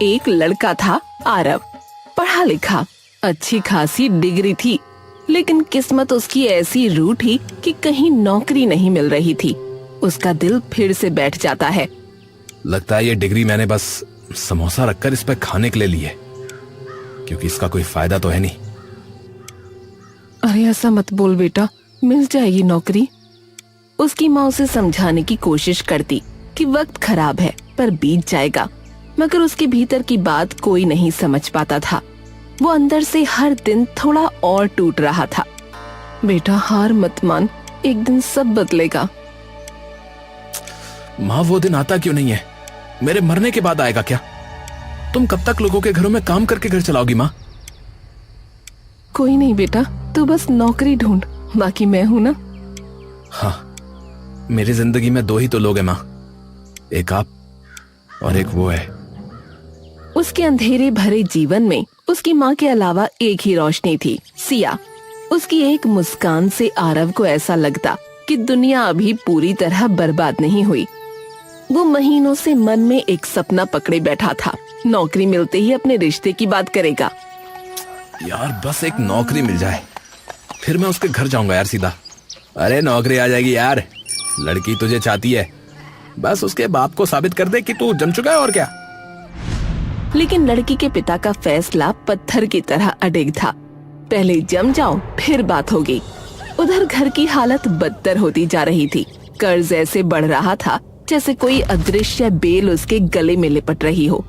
एक लड़का था आरव, पढ़ा लिखा, अच्छी खासी डिग्री थी, लेकिन किस्मत उसकी ऐसी रूठी कि कहीं नौकरी नहीं मिल रही थी। उसका दिल फिर से बैठ जाता है। लगता है ये डिग्री मैंने बस समोसा रखकर इस पे खाने के लिए ली है, क्योंकि इसका कोई फायदा तो है नहीं। अरे ऐसा मत बोल बेटा, मिल जाएगी नौकरी। उसकी माँ उसे समझाने की कोशिश करती कि वक्त खराब है पर बीत जाएगा, मगर उसके भीतर की बात कोई नहीं समझ पाता था। वो अंदर से हर दिन थोड़ा और टूट रहा था। बेटा हार मत मान, एक दिन सब बदलेगा। माँ वो दिन आता क्यों नहीं है? मेरे मरने के बाद आएगा क्या? तुम कब तक लोगों के घरों में काम करके घर चलाओगी माँ? कोई नहीं बेटा, तू बस नौकरी ढूंढ, बाकी मैं हूं ना। हाँ, मेरी जिंदगी में दो ही तो लोग हैं माँ, एक आप और एक वो है। उसके अंधेरे भरे जीवन में उसकी माँ के अलावा एक ही रोशनी थी, सिया। उसकी एक मुस्कान से आरव को ऐसा लगता कि दुनिया अभी पूरी तरह बर्बाद नहीं हुई। वो महीनों से मन में एक सपना पकड़े बैठा था, नौकरी मिलते ही अपने रिश्ते की बात करेगा। यार बस एक नौकरी मिल जाए, फिर मैं उसके घर जाऊंगा यार सीधा। अरे नौकरी आ जाएगी यार, लड़की तुझे चाहती है, बस उसके बाप को साबित कर दे कि तू जम चुका है और क्या। लेकिन लड़की के पिता का फैसला पत्थर की तरह अडिग था। पहले जम जाओ फिर बात होगी। उधर घर की हालत बदतर होती जा रही थी। कर्ज ऐसे बढ़ रहा था जैसे कोई अदृश्य बेल उसके गले में लिपट रही हो।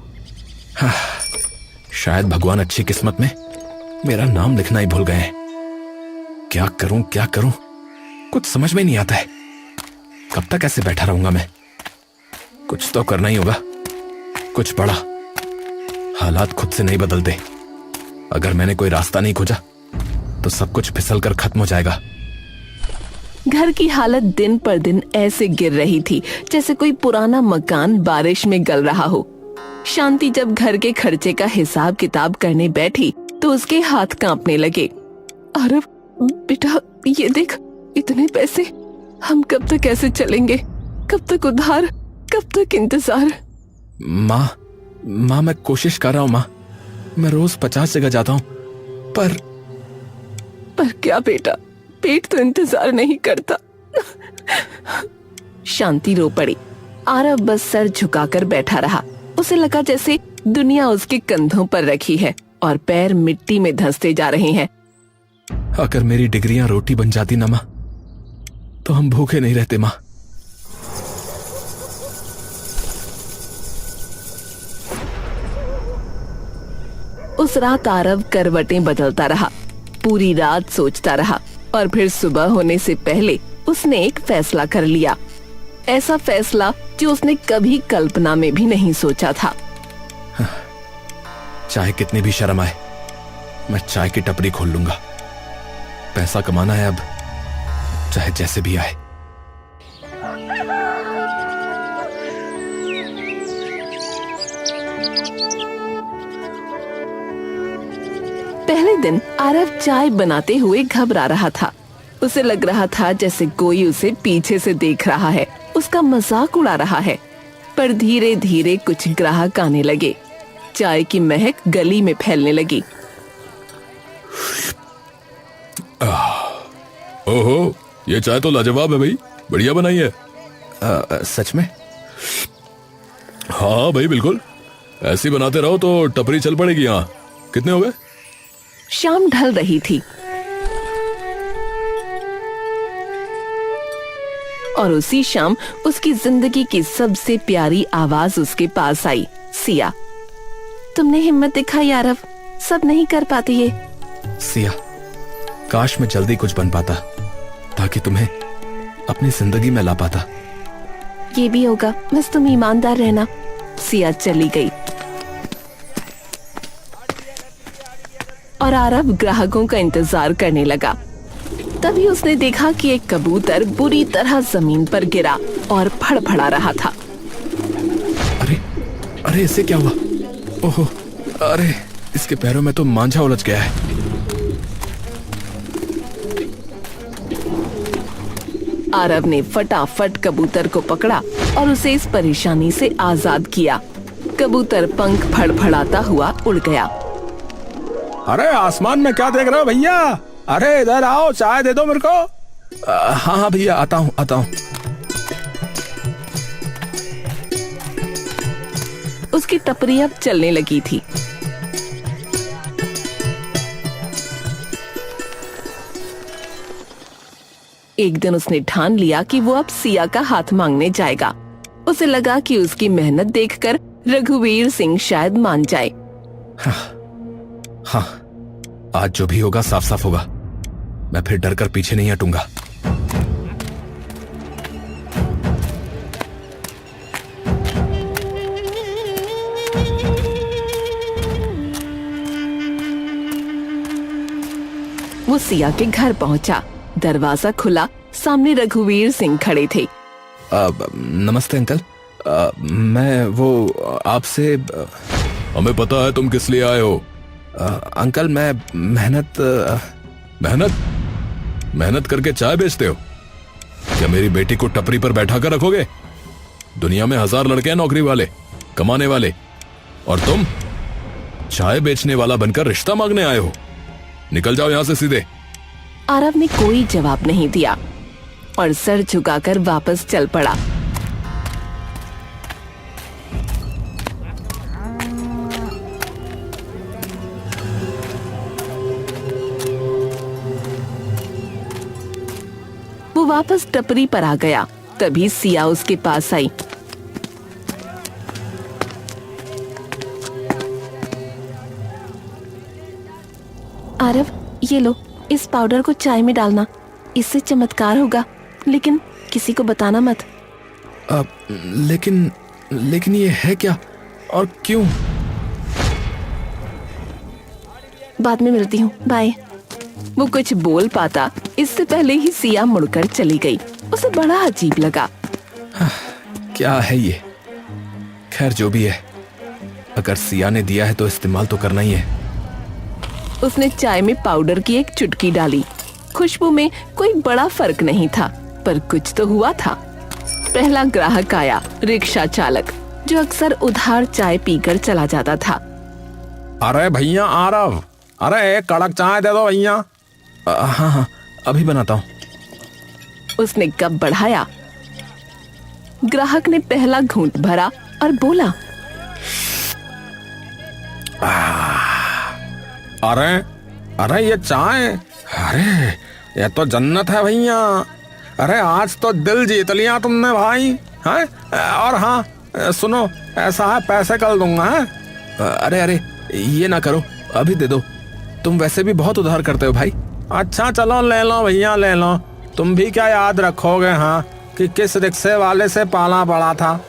शायद भगवान अच्छी किस्मत में मेरा नाम लिखना ही भूल गए हैं। क्या करूं, कुछ समझ में नहीं आता है। कब तक ऐसे बैठा रहूंगा मैं? कुछ तो करना ही होगा, कुछ बड़ा। हालात खुद से नहीं बदलते। अगर मैंने कोई रास्ता नहीं खोजा तो सब कुछ फिसल कर खत्म हो जाएगा। घर की हालत दिन पर दिन ऐसे गिर रही थी जैसे कोई पुराना मकान बारिश में गल रहा हो। शांति जब घर के खर्चे का हिसाब किताब करने बैठी तो उसके हाथ कांपने लगे। अरे बेटा ये देख, इतने पैसे, हम कब तक ऐसे चलेंगे? कब तक उधार, कब तक इंतजार? माँ मैं कोशिश कर रहा हूँ माँ, मैं रोज 50 जगह जाता हूँ, पर क्या बेटा, पेट तो इंतजार नहीं करता। शांति रो पड़ी। आरव बस सर झुकाकर बैठा रहा। उसे लगा जैसे दुनिया उसके कंधों पर रखी है और पैर मिट्टी में धंसते जा रहे हैं। अगर मेरी डिग्रियां रोटी बन जाती ना माँ, तो हम भूखे नहीं रहते माँ। उस रात आरव करवटें बदलता रहा, पूरी रात सोचता रहा और फिर सुबह होने से पहले उसने एक फैसला कर लिया। ऐसा फैसला जो उसने कभी कल्पना में भी नहीं सोचा था। चाहे कितनी भी शर्म आए, मैं चाय की टपरी खोल लूंगा। पैसा कमाना है अब, चाहे जैसे भी आए। पहले दिन आरव चाय बनाते हुए घबरा रहा था। उसे लग रहा था जैसे कोई उसे पीछे से देख रहा है, उसका मजाक उड़ा रहा है। पर धीरे धीरे कुछ ग्राहक आने लगे। चाय की महक गली में फैलने लगी। ओहो, ये चाय तो लाजवाब है भाई, बढ़िया बनाई है। सच में? हाँ भाई बिल्कुल, ऐसी बनाते रहो तो टपरी चल पड़ेगी। यहाँ कितने हो गए? शाम ढल रही थी और उसी शाम उसकी जिंदगी की सबसे प्यारी आवाज उसके पास आई। सिया, तुमने हिम्मत दिखाई आरव, सब नहीं कर पाती ये। सिया, काश मैं जल्दी कुछ बन पाता ताकि तुम्हें अपनी जिंदगी में ला पाता। ये भी होगा, बस तुम ईमानदार रहना। सिया चली गई और आरव ग्राहकों का इंतजार करने लगा। तभी उसने देखा कि एक कबूतर बुरी तरह जमीन पर गिरा और फड़फड़ा रहा था। अरे इससे क्या हुआ? ओहो, अरे इसके पैरों में तो मांझा उलझ गया है। आरव ने फटाफट कबूतर को पकड़ा और उसे इस परेशानी से आजाद किया। कबूतर पंख फड़फड़ाता हुआ उड़ गया। अरे आसमान में क्या देख रहे हो भैया? अरे इधर आओ, चाय दे दो मेरे को। हाँ हाँ भैया, आता हूँ आता हूँ। उसकी टपरी अब चलने लगी थी। एक दिन उसने ठान लिया कि वो अब सिया का हाथ मांगने जाएगा। उसे लगा कि उसकी मेहनत देखकर रघुवीर सिंह शायद मान जाए। हाँ, आज जो भी होगा साफ साफ होगा। मैं फिर डर कर पीछे नहीं हटूंगा। वो सिया के घर पहुंचा। दरवाजा खुला, सामने रघुवीर सिंह खड़े थे। नमस्ते अंकल। मैं वो आपसे हमें पता है तुम किस लिए आए हो। अंकल मैं मेहनत करके चाय बेचते हो? क्या मेरी बेटी को टपरी पर बैठा कर रखोगे? दुनिया में 1000 लड़के हैं नौकरी वाले, कमाने वाले, और तुम चाय बेचने वाला बनकर रिश्ता मांगने आए हो। निकल जाओ यहां से सीधे। आरव ने कोई जवाब नहीं दिया और सर झुकाकर वापस चल पड़ा। वो वापस टपरी पर आ गया। तभी सिया उसके पास आई। आरव, ये लो, इस पाउडर को चाय में डालना, इससे चमत्कार होगा, लेकिन किसी को बताना मत। लेकिन ये है क्या और क्यों? बाद में मिलती हूँ, बाय। वो कुछ बोल पाता इससे पहले ही सिया मुड़कर चली गई। उसे बड़ा अजीब लगा। क्या है ये? खैर जो भी है, अगर सिया ने दिया है तो इस्तेमाल तो करना ही है। उसने चाय में पाउडर की एक चुटकी डाली। खुशबू में कोई बड़ा फर्क नहीं था, पर कुछ तो हुआ था। पहला ग्राहक आया, रिक्शा चालक, जो अक्सर उधार चाय पीकर चला जाता था। अरे भैया आरव, अरे एक कड़क चाय दे दो भैया। हाँ हाँ, अभी बनाता हूँ। उसने कप बढ़ाया। ग्राहक ने पहला घूंट भरा और बोला, अरे ये चाय, अरे ये तो जन्नत है भैया। अरे आज तो दिल जीत लिया तुमने भाई। हैं? और हाँ सुनो, ऐसा है पैसे कल दूंगा। है? अरे ये ना करो, अभी दे दो। तुम वैसे भी बहुत उधार करते हो भाई। अच्छा चलो ले लो भैया, ले लो। तुम भी क्या याद रखोगे हाँ कि किस रिक्शे वाले से पाला पड़ा था।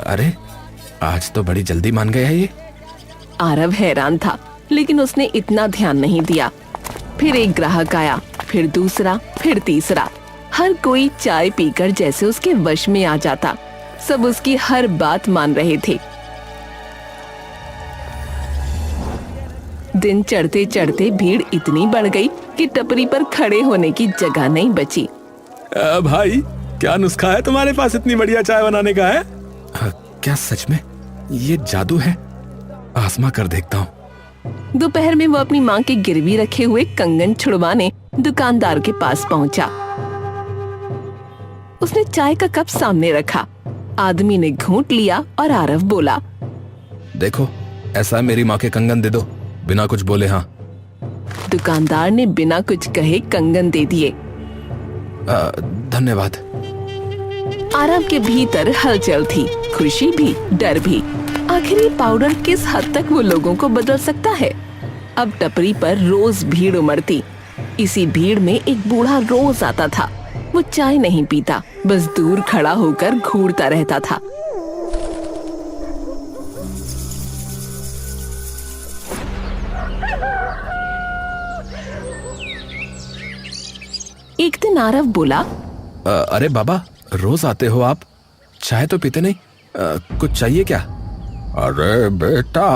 अरे आज तो बड़ी जल्दी मान गया ये। आरव हैरान था, लेकिन उसने इतना ध्यान नहीं दिया। फिर एक ग्राहक आया, फिर दूसरा, फिर तीसरा। हर कोई चाय पीकर जैसे उसके वश में आ जाता। सब उसकी हर बात मान रहे थे। दिन चढ़ते चढ़ते भीड़ इतनी बढ़ गई कि टपरी पर खड़े होने की जगह नहीं बची। भाई क्या नुस्खा है तुम्हारे पास इतनी बढ़िया चाय बनाने का? है क्या सच में ये जादू है? आजमा कर देखता हूँ। दोपहर में वो अपनी माँ के गिरवी रखे हुए कंगन छुड़वाने दुकानदार के पास पहुंचा। उसने चाय का कप सामने रखा। आदमी ने घूंट लिया और आरव बोला, देखो ऐसा मेरी माँ के कंगन दे दो, बिना कुछ बोले। हाँ। दुकानदार ने बिना कुछ कहे कंगन दे दिए। धन्यवाद। आरव के भीतर हलचल थी, खुशी भी, डर भी। आखिर ये पाउडर किस हद तक वो लोगों को बदल सकता है? अब टपरी पर रोज भीड़ उमड़ती। इसी भीड़ में एक बूढ़ा रोज आता था। वो चाय नहीं पीता, बस दूर खड़ा होकर घूरता रहता था। एक दिन आरव बोला, अरे बाबा, रोज आते हो आप, चाय तो पीते नहीं, कुछ चाहिए क्या? अरे बेटा,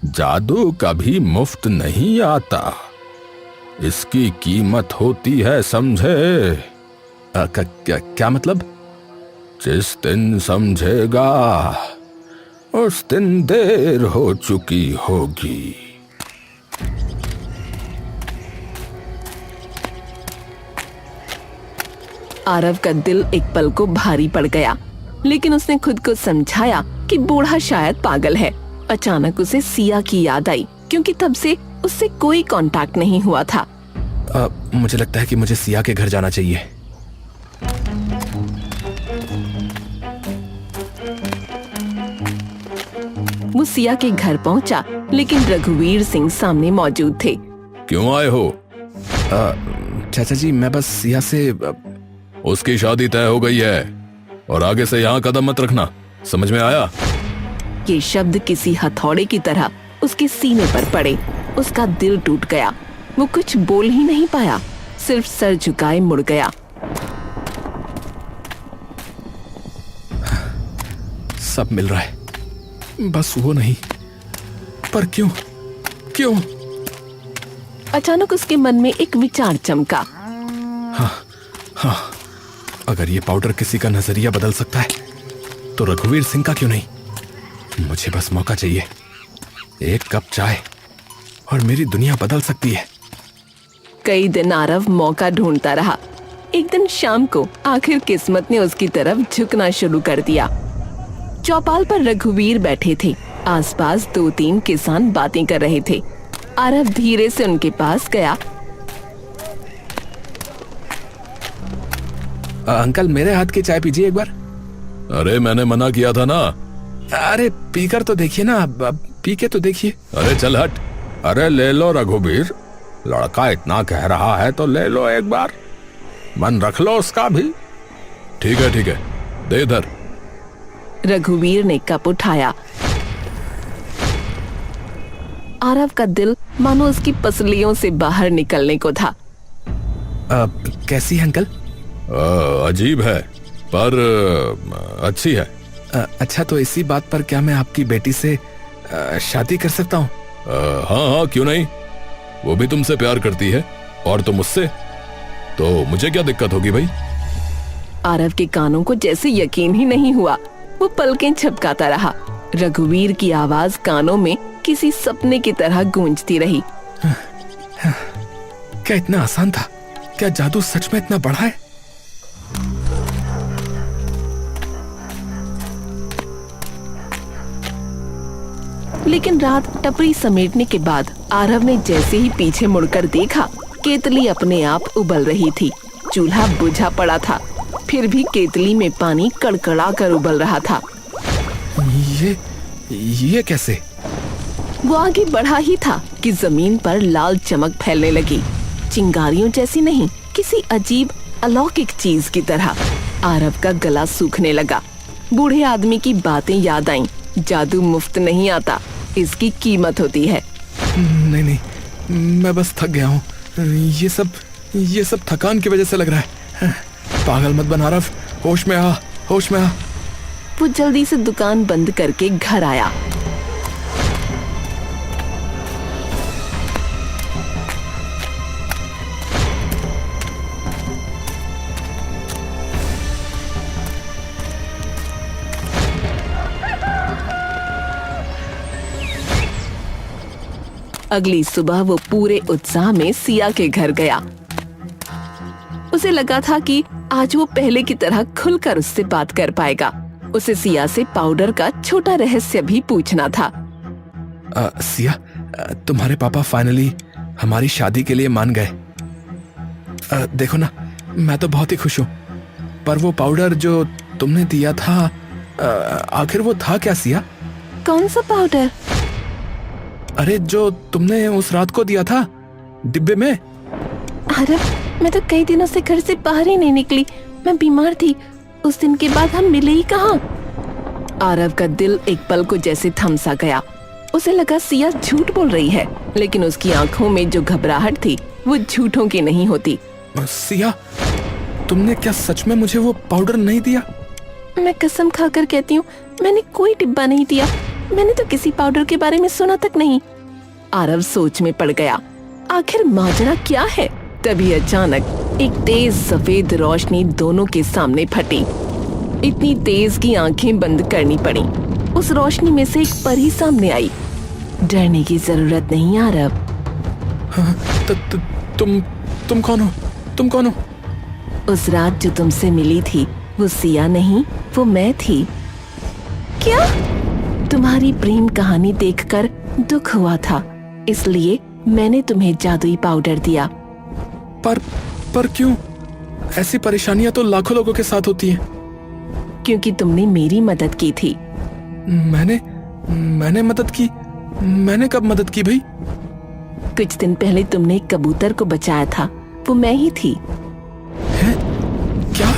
जादू कभी मुफ्त नहीं आता, इसकी कीमत होती है, समझे? क्या मतलब? जिस दिन समझेगा उस दिन देर हो चुकी होगी। आरव का दिल एक पल को भारी पड़ गया, लेकिन उसने खुद को समझाया कि बूढ़ा शायद पागल है। अचानक उसे सिया की याद आई, क्योंकि तब से उससे कोई कांटेक्ट नहीं हुआ था। मुझे लगता है कि मुझे सिया के घर जाना चाहिए। वो सिया के घर पहुंचा, लेकिन रघुवीर सिंह सामने मौजूद थे। क्यों आए हो? चाचा जी, मैं बस सिया से उसकी शादी तय हो गई है और आगे से यहाँ कदम मत रखना, समझ में आया? ये शब्द किसी हथौड़े की तरह उसके सीने पर पड़े। उसका दिल टूट गया। वो कुछ बोल ही नहीं पाया, सिर्फ सर झुकाए मुड़ गया। सब मिल रहा है, बस वो नहीं। पर क्यों? क्यों? अचानक उसके मन में एक विचार चमका। हाँ, अगर ये पाउडर किसी का नजरिया बदल सकता है तो रघुवीर सिंह का क्यों नहीं? मुझे बस मौका चाहिए, एक कप चाय, और मेरी दुनिया बदल सकती है। कई दिन आरव मौका ढूंढता रहा। एक दिन शाम को आखिर किस्मत ने उसकी तरफ झुकना शुरू कर दिया। चौपाल पर रघुवीर बैठे थे। आसपास 2-3 किसान बातें कर रहे थे। आरव धीरे से उनके पास गया। अंकल, मेरे हाथ की चाय पीजिए एक बार। अरे मैंने मना किया था ना। अरे पीकर तो देखिए ना, पी के तो देखिए। अरे चल हट। अरे ले लो रघुवीर, लड़का इतना कह रहा है तो ले लो एक बार, मन रख लो उसका भी। ठीक है ठीक है, दे इधर। रघुवीर ने कप उठाया। आरव का दिल मानो उसकी पसलियों से बाहर निकलने को था। कैसी है अंकल? अजीब है पर अच्छी है। अच्छा, तो इसी बात पर क्या मैं आपकी बेटी से शादी कर सकता हूँ? हाँ हाँ, क्यों नहीं। वो भी तुमसे प्यार करती है और तुम मुझसे, तो मुझे क्या दिक्कत होगी भाई। आरव के कानों को जैसे यकीन ही नहीं हुआ। वो पलकें झपकाता रहा। रघुवीर की आवाज कानों में किसी सपने की तरह गूंजती रही। क्या इतना आसान था? क्या जादू सच में इतना बड़ा है? लेकिन रात टपरी समेटने के बाद आरव ने जैसे ही पीछे मुड़कर देखा, केतली अपने आप उबल रही थी। चूल्हा बुझा पड़ा था, फिर भी केतली में पानी कड़कड़ा कर उबल रहा था। ये कैसे? वो आगे बढ़ा ही था कि जमीन पर लाल चमक फैलने लगी। चिंगारियों जैसी नहीं, किसी अजीब अलौकिक चीज की तरह। आरव का गला सूखने लगा। बूढ़े आदमी की बातें याद आईं। जादू मुफ्त नहीं आता, इसकी कीमत होती है। नहीं, मैं बस थक गया हूँ। ये सब थकान की वजह से लग रहा है। पागल मत बन आरव, होश में आ, होश में आ। वो जल्दी से दुकान बंद करके घर आया। अगली सुबह वो पूरे उत्साह में सिया के घर गया। उसे लगा था कि आज वो पहले की तरह खुलकर उससे बात कर पाएगा। उसे सिया से पाउडर का छोटा रहस्य भी पूछना था। सिया, तुम्हारे पापा फाइनली हमारी शादी के लिए मान गए। देखो ना, मैं तो बहुत ही खुश हूँ। पर वो पाउडर जो तुमने दिया था, आखिर वो था क्या सिया? कौन सा पाउडर? अरे जो तुमने उस रात को दिया था डिब्बे में। अरे मैं तो कई दिनों से घर से बाहर ही नहीं निकली। मैं बीमार थी। उस दिन के बाद हम मिले ही कहाँ। आरव का दिल एक पल को जैसे थम सा गया। उसे लगा सिया झूठ बोल रही है, लेकिन उसकी आंखों में जो घबराहट थी वो झूठों की नहीं होती। सिया, तुमने क्या सच में मुझे वो पाउडर नहीं दिया? मैं कसम खाकर कहती हूँ, मैंने कोई डिब्बा नहीं दिया। मैंने तो किसी पाउडर के बारे में सुना तक नहीं। आरव सोच में पड़ गया, आखिर माजरा क्या है। तभी अचानक एक तेज सफेद रोशनी दोनों के सामने फटी। इतनी तेज कि आंखें बंद करनी पड़ी। उस रोशनी में से एक परी सामने आई। डरने की जरूरत नहीं आरव। हाँ, तुम कौन हो? तुम कौन हो? उस रात जो तुमसे मिली थी वो सिया नहीं, वो मैं थी। क्या? तुम्हारी प्रेम कहानी देखकर दुख हुआ था, इसलिए मैंने तुम्हें जादुई पाउडर दिया। पर क्यों? ऐसी परेशानियां तो लाखों लोगों के साथ होती हैं। क्योंकि तुमने मेरी मदद की थी। मैंने मदद की? मैंने कब मदद की भाई? कुछ दिन पहले तुमने एक कबूतर को बचाया था, वो मैं ही थी। है? क्या?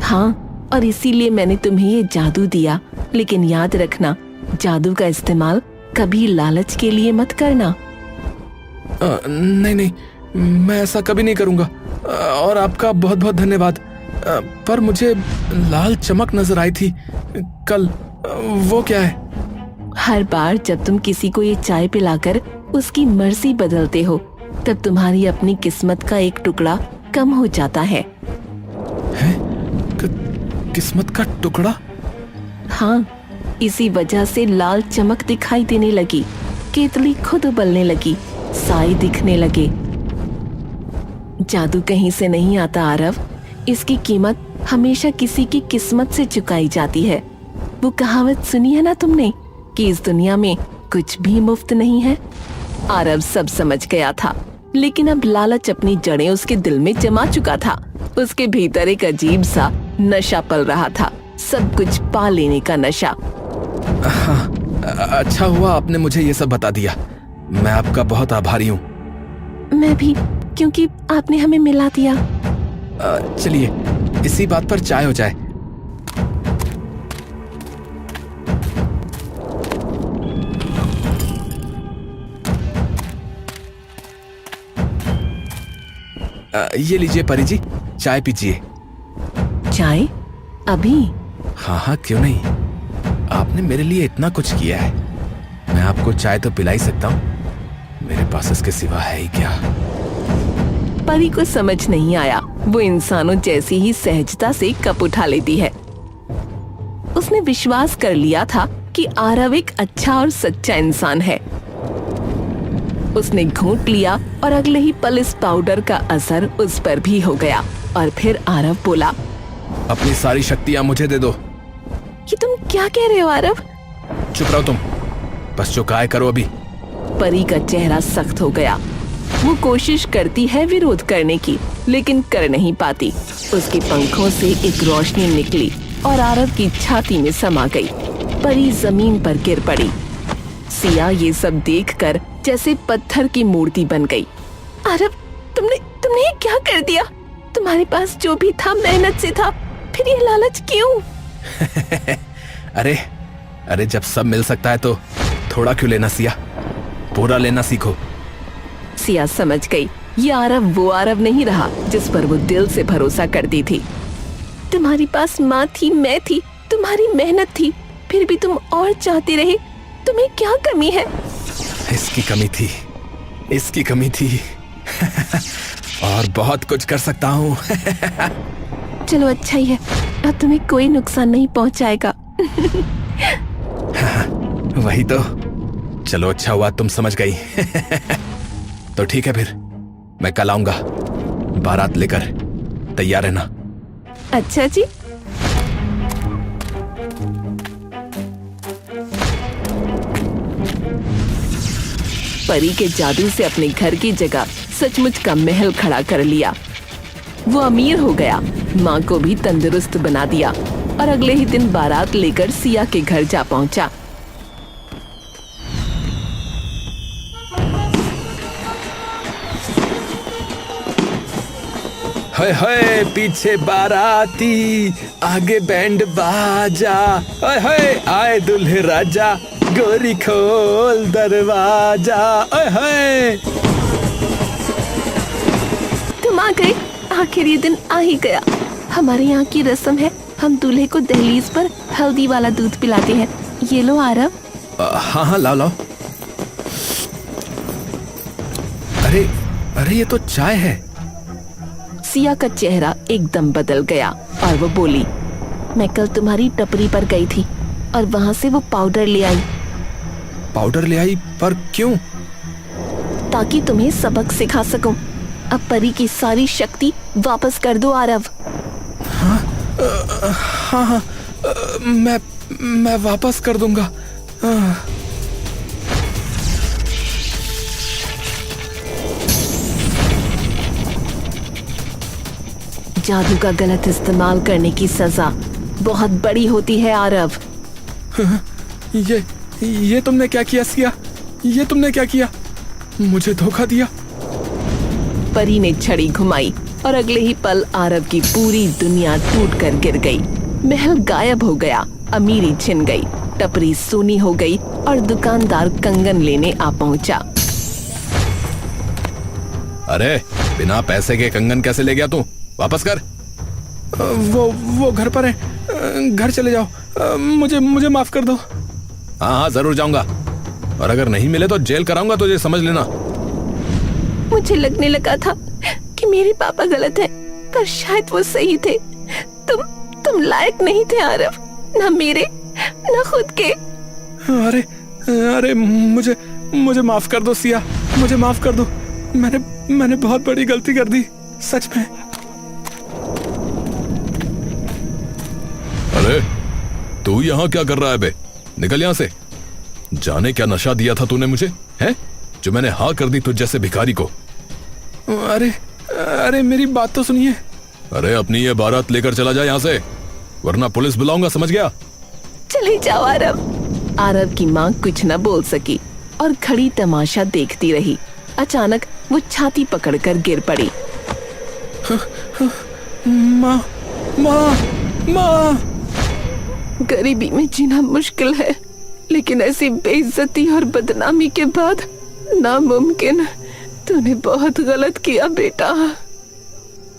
हाँ, और इसीलिए मैंने तुम्हें ये जादू दिया। लेकिन याद रखना, जादू का इस्तेमाल कभी लालच के लिए मत करना। नहीं, मैं ऐसा कभी नहीं करूंगा। और आपका बहुत बहुत धन्यवाद। पर मुझे लाल चमक नजर आई थी कल, वो क्या है? हर बार जब तुम किसी को ये चाय पिलाकर उसकी मर्जी बदलते हो, तब तुम्हारी अपनी किस्मत का एक टुकड़ा कम हो जाता है। किस्मत का टुकड़ा? हाँ, इसी वजह से लाल चमक दिखाई देने लगी। केतली खुद उबलने लगी, साए दिखने लगे। जादू कहीं से नहीं आता आरव। इसकी कीमत हमेशा किसी की किस्मत से चुकाई जाती है। वो कहावत सुनी है ना तुमने कि इस दुनिया में कुछ भी मुफ्त नहीं है। आरव सब समझ गया था, लेकिन अब लालच अपनी जड़ें उसके दिल में जमा चुका था। उसके भीतर एक अजीब सा नशा पल रहा था, सब कुछ पा लेने का नशा। हाँ, अच्छा हुआ आपने मुझे ये सब बता दिया। मैं आपका बहुत आभारी हूँ। मैं भी, क्योंकि आपने हमें मिला दिया। चलिए इसी बात पर चाय हो जाए। ये लीजिए परी जी, चाय पीजिए। चाय? अभी? हाँ, क्यों नहीं। आपने मेरे लिए इतना कुछ किया है, मैं आपको चाय तो पिला ही सकता हूँ। मेरे पास इसके सिवा है ही क्या। परी को समझ नहीं आया। वो इंसानों जैसी ही सहजता से कप उठा लेती है। उसने विश्वास कर लिया था कि आरव एक अच्छा और सच्चा इंसान है। उसने घूंट लिया और अगले ही पल इस पाउडर का असर उस पर भी हो गया। और फिर आरव बोला, अपनी सारी शक्तियां मुझे दे दो। ये तुम क्या कह रहे हो आरव? चुप रहो तुम, बस जो काय करो अभी। परी का चेहरा सख्त हो गया। वो कोशिश करती है विरोध करने की, लेकिन कर नहीं पाती। उसके पंखों से एक रोशनी निकली और आरव की छाती में समा गई। परी जमीन पर गिर पड़ी। सिया ये सब देखकर जैसे पत्थर की मूर्ति बन गई। आरव, तुमने ये क्या कर दिया? तुम्हारे पास जो भी था मेहनत से था, फिर ये लालच क्यों? अरे जब सब मिल सकता है तो थोड़ा क्यों लेना सिया, पूरा लेना सीखो। सिया समझ गई, ये आरव वो आरव नहीं रहा जिस पर वो दिल से भरोसा करती थी। तुम्हारे पास माँ थी, मैं थी, तुम्हारी मेहनत थी, फिर भी तुम और चाहते रहे। तुम्हें क्या कमी है? इसकी कमी थी और बहुत कुछ कर सकता हूँ। चलो अच्छा ही है, अब तुम्हें कोई नुकसान नहीं पहुँचाएगा। वही तो। चलो अच्छा हुआ तुम समझ गई। तो ठीक है, फिर मैं कल आऊंगा बारात लेकर, तैयार रहना। अच्छा जी। परी के जादू से अपने घर की जगह सचमुच का महल खड़ा कर लिया। वो अमीर हो गया, माँ को भी तंदुरुस्त बना दिया और अगले ही दिन बारात लेकर सिया के घर जा पहुंचा। हाय हाय पीछे बाराती, आगे बैंड बाजा। हाय हाय आए दुल्हे राजा, गोरी खोल दरवाजा। हाय हाय। तुम आ गए, आखिर ये दिन आ ही गया। हमारे यहाँ की रस्म है, हम दूल्हे को दहलीज पर हल्दी वाला दूध पिलाते हैं। ये लो आरव। हाँ हाँ, लाओ लाओ। अरे अरे, ये तो चाय है। सिया का चेहरा एकदम बदल गया और वो बोली, मैं कल तुम्हारी टपरी पर गई थी और वहाँ से वो पाउडर ले आई। पाउडर ले आई? पर क्यों? ताकि तुम्हें सबक सिखा सकूं। अब परी की सारी शक्ति वापस कर दो आरव। हाँ, मैं वापस कर दूंगा। जादू का गलत इस्तेमाल करने की सजा बहुत बड़ी होती है आरव। ये तुमने क्या किया सिया? ये तुमने क्या किया? मुझे धोखा दिया। परी ने छड़ी घुमाई और अगले ही पल आरव की पूरी दुनिया टूटकर गिर गई। महल गायब हो गया, अमीरी छिन गई, टपरी सूनी हो गई और दुकानदार कंगन लेने आ पहुंचा। अरे बिना पैसे के कंगन कैसे ले गया तू? वापस कर। वो घर पर है। घर चले जाओ। मुझे माफ कर दो। हाँ हाँ, जरूर जाऊंगा, और अगर नहीं मिले तो जेल कराऊंगा तुझे, समझ लेना। मुझे लगने लगा था कि मेरे पापा गलत है, पर शायद वो सही थे। तुम लायक नहीं थे आरव, ना मेरे ना खुद के। अरे मुझे माफ कर दो सिया, मुझे माफ कर दो। मैंने बहुत बड़ी गलती कर दी, सच में। अरे तू यहाँ क्या कर रहा है बे? निकल यहाँ से। जाने क्या नशा दिया था तूने मुझे, हैं? जो मैंने हाँ कर दी तुझ जैसे भिखारी को। अरे मेरी बात तो सुनिए। अरे अपनी ये बारात लेकर चला जा यहाँ से, वरना पुलिस बुलाऊंगा, समझ गया? चले जाओ आरव। आरव की माँ कुछ न बोल सकी और खड़ी तमाशा देखती रही। अचानक वो छाती पकड़कर गिर पड़ी। माँ। गरीबी में जीना मुश्किल है, लेकिन ऐसी बेइज्जती और बदनामी के बाद नामुमकिन। तूने बहुत गलत किया बेटा।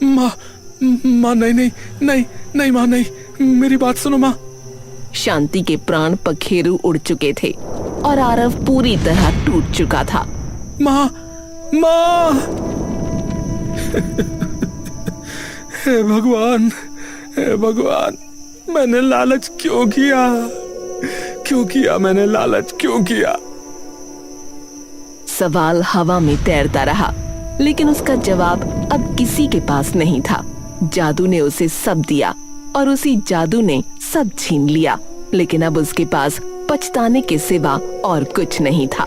माँ नहीं माँ, नहीं, मेरी बात सुनो माँ। शांति के प्राण पखेरु उड़ चुके थे और आरव पूरी तरह टूट चुका था। माँ। हे भगवान, मैंने लालच क्यों किया? मैंने लालच क्यों किया? सवाल हवा में तैरता रहा, लेकिन उसका जवाब अब किसी के पास नहीं था। जादू ने उसे सब दिया और उसी जादू ने सब छीन लिया, लेकिन अब उसके पास पछताने के सिवा और कुछ नहीं था।